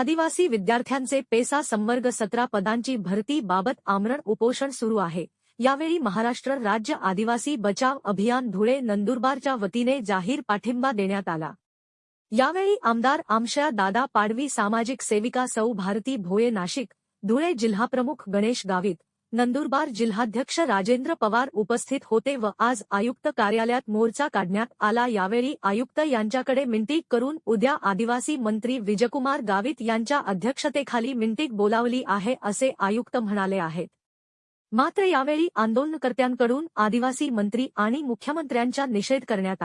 आदिवासी विद्यार्थ्यांचे पेसा संवर्ग 17 पदांची भरती बाबत आमरण उपोषण सुरू आहे। यावेळी महाराष्ट्र राज्य आदिवासी बचाव अभियान धुळे नंदुरबारच्या वतीने जाहीर पाठिंबा देण्यात आला। यावेळी आमदार आमशया दादा पाडवी, सामाजिक सेविका सौ भारती भोये, नाशिक, धुळे जिल्हाप्रमुख गणेश गावित, नंदुरबार जिल्हाध्यक्ष राजेंद्र पवार उपस्थित होते व आज आयुक्त कार्यालयात मोर्चा काढण्यात आला। यावेळी आयुक्त यांच्याकडे मीटिंग करून उद्या आदिवासी मंत्री विजयकुमार गावित यांच्या अध्यक्षतेखाली मीटिंग बोलावली आहे असे आयुक्त म्हणाले आहेत। मात्र यावेळी आंदोलनकर्त्यांकडून आदिवासी मंत्री आणि मुख्यमंत्र्यांचा निषेध करण्यात आला।